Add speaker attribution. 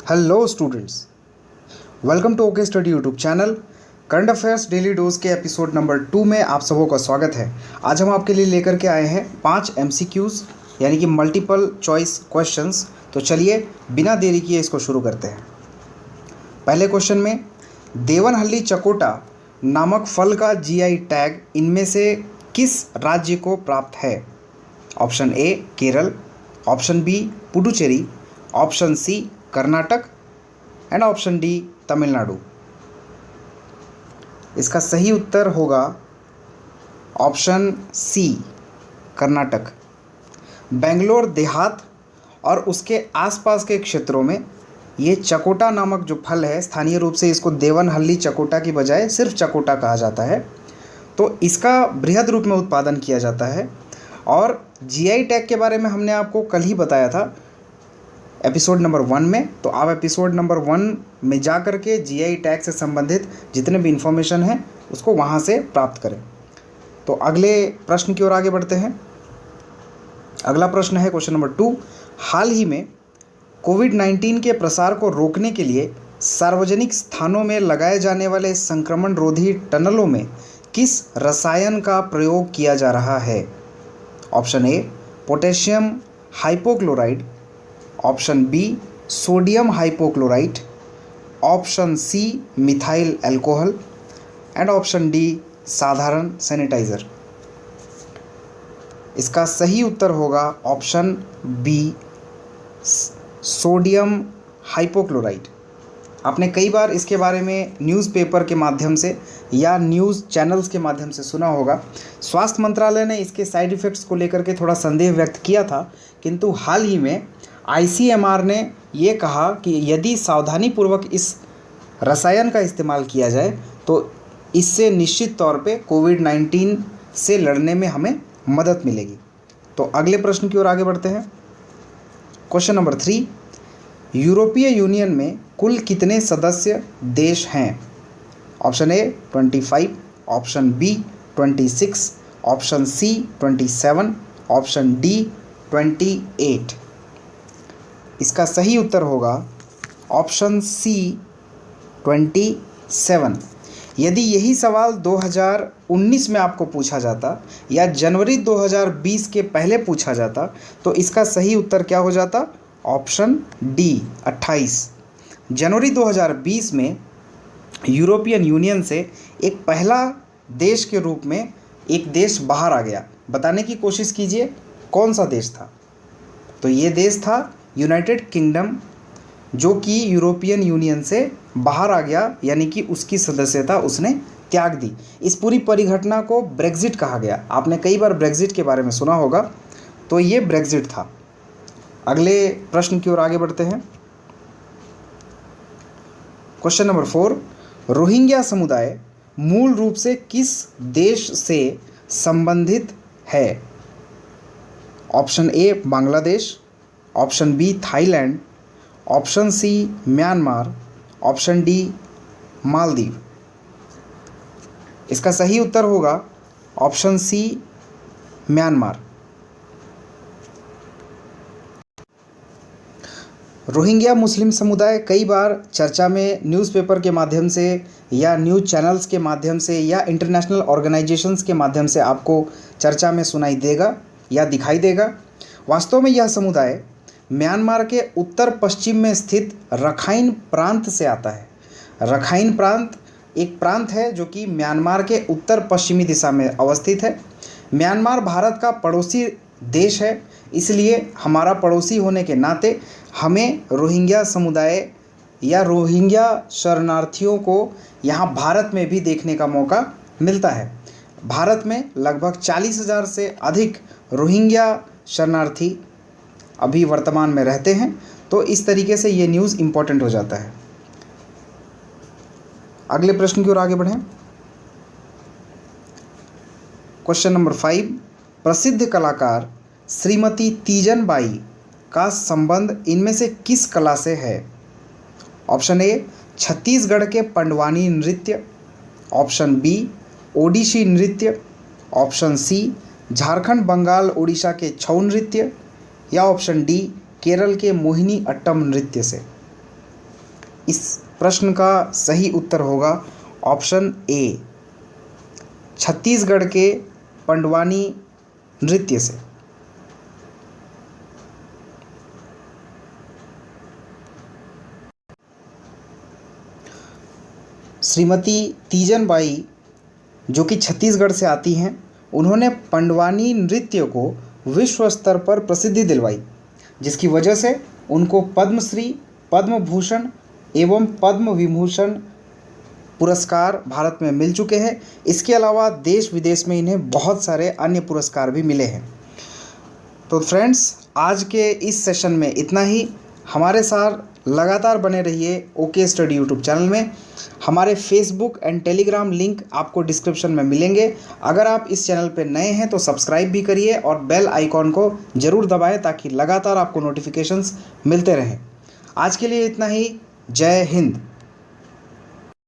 Speaker 1: Hello students, welcome to okay study YouTube channel. Current affairs daily dose के episode number 2 में आप सबों का स्वागत है। आज हम आपके लिए लेकर के आए हैं 5 MCQs यानी कि मल्टीपल चॉइस क्वेश्चंस। तो चलिए बिना देरी किए इसको शुरू करते हैं। पहले क्वेश्चन में, देवनहल्ली चकोटा नामक फल का GI टैग इनमें से किस राज्य को प्राप्त है? Option A Kerala, option B Puducherry, option C Karnataka and option D Tamil Nadu. इसका सही उत्तर होगा ऑप्शन सी कर्नाटक। बेंगलोर देहात और उसके आसपास के क्षेत्रों में ये चकोटा नामक जो फल है, स्थानीय रूप से इसको देवनहल्ली चकोटा की बजाय सिर्फ चकोटा कहा जाता है। तो इसका बृहद रूप में उत्पादन किया जाता है और GI टैग के बारे में हमने आपको कल ही बताया था एपिसोड नंबर 1 में। तो आप एपिसोड नंबर 1 में जा कर के GI टैग से संबंधित जितने भी इन्फॉर्मेशन हैं उसको वहाँ से प्राप्त करें। तो अगले प्रश्न की ओर आगे बढ़ते हैं। अगला प्रश्न है क्वेश्चन नंबर 2। हाल ही में कोविड-19 के प्रसार को रोकने के लिए सार्वजनिक स्थानों में लगाए जाने वाले संक्रमण रोधी टनलों में किस रसायन का प्रयोग किया जा रहा है? Option A potassium hypochloride, option B sodium hypochlorite, option C methyl alcohol and option D साधारण सैनिटाइज़र। इसका सही उत्तर होगा ऑप्शन बी सोडियम हाइपोक्लोराइट। आपने कई बार इसके बारे में न्यूज़पेपर के माध्यम से या न्यूज़ चैनल्स के माध्यम से सुना होगा। स्वास्थ्य मंत्रालय ने इसके साइड इफ़ेक्ट्स को लेकर के थोड़ा संदेह व्यक्त किया था, किंतु हाल ही में ICMR ने ये कहा कि यदि सावधानीपूर्वक इस रसायन का इस्तेमाल किया जाए तो इससे निश्चित तौर पे कोविड-19 से लड़ने में हमें मदद मिलेगी। तो अगले प्रश्न की ओर आगे बढ़ते हैं। Question number 3। यूरोपीय यूनियन में कुल कितने सदस्य देश हैं? Option A 25, option B 26, option C 27, option D 28। इसका सही उत्तर होगा ऑप्शन सी 27। यदि यही सवाल 2019 में आपको पूछा जाता या जनवरी 2020 के पहले पूछा जाता तो इसका सही उत्तर क्या हो जाता? Option D 28। जनवरी 2020 में यूरोपियन यूनियन से एक पहला देश के रूप में एक देश बाहर आ गया। बताने की कोशिश कीजिए कौन सा देश था? तो ये देश था यूनाइटेड किंगडम, जो कि यूरोपियन यूनियन से बाहर आ गया, यानी कि उसकी सदस्यता उसने त्याग दी। इस पूरी परिघटना को ब्रेग्जिट कहा गया। आपने कई बार ब्रेग्जिट के बारे में सुना होगा, तो ये ब्रेग्जिट था। अगले प्रश्न की ओर आगे बढ़ते हैं। Question number 4। रोहिंग्या समुदाय मूल रूप से किस देश से संबंधित है? Option A Bangladesh, option B Thailand, option C Myanmar, option D Maldives. इसका सही उत्तर होगा option C Myanmar. Rohingya Muslim समुदाय कई बार चर्चा में न्यूज़पेपर के माध्यम से या न्यूज़ चैनल्स के माध्यम से या इंटरनेशनल ऑर्गेनाइजेशंस के माध्यम से आपको चर्चा में सुनाई देगा या दिखाई देगा। वास्तव में यह समुदाय म्यांमार के उत्तर पश्चिम में स्थित रखाइन प्रांत से आता है। रखाइन प्रांत एक प्रांत है जो कि म्यांमार के उत्तर पश्चिमी दिशा में अवस्थित है। म्यांमार भारत का पड़ोसी देश है, इसलिए हमारा पड़ोसी होने के नाते हमें रोहिंग्या समुदाय या रोहिंग्या शरणार्थियों को यहाँ भारत में भी देखने का मौका मिलता है। भारत में लगभग 40,000 से अधिक रोहिंग्या शरणार्थी अभी वर्तमान में रहते हैं। तो इस तरीके से ये न्यूज़ इम्पोर्टेंट हो जाता है। अगले प्रश्न की ओर आगे बढ़ें। Question number 5। प्रसिद्ध कलाकार श्रीमती तीजन बाई का संबंध इनमें से किस कला से है? ऑप्शन ए छत्तीसगढ़ के पंडवानी नृत्य, ऑप्शन बी ओडिसी नृत्य, ऑप्शन सी झारखंड बंगाल उड़ीसा के छऊ नृत्य या ऑप्शन डी केरल के मोहिनी अट्टम नृत्य से। इस प्रश्न का सही उत्तर होगा ऑप्शन ए, छत्तीसगढ़ के पंडवानी नृत्य से। श्रीमती तीजन बाई जो कि छत्तीसगढ़ से आती हैं, उन्होंने पंडवानी नृत्य को विश्व स्तर पर प्रसिद्धि दिलवाई, जिसकी वजह से उनको पद्मश्री, पद्म भूषण एवं पद्म विभूषण पुरस्कार भारत में मिल चुके हैं। इसके अलावा देश विदेश में इन्हें बहुत सारे अन्य पुरस्कार भी मिले हैं। तो फ्रेंड्स, आज के इस सेशन में इतना ही। हमारे साथ लगातार बने रहिए ओके स्टडी यूट्यूब चैनल में। हमारे फेसबुक एंड टेलीग्राम लिंक आपको डिस्क्रिप्शन में मिलेंगे। अगर आप इस चैनल पर नए हैं तो सब्सक्राइब भी करिए और बेल आइकॉन को ज़रूर दबाएं ताकि लगातार आपको नोटिफिकेशंस मिलते रहें। आज के लिए इतना ही। जय हिंद।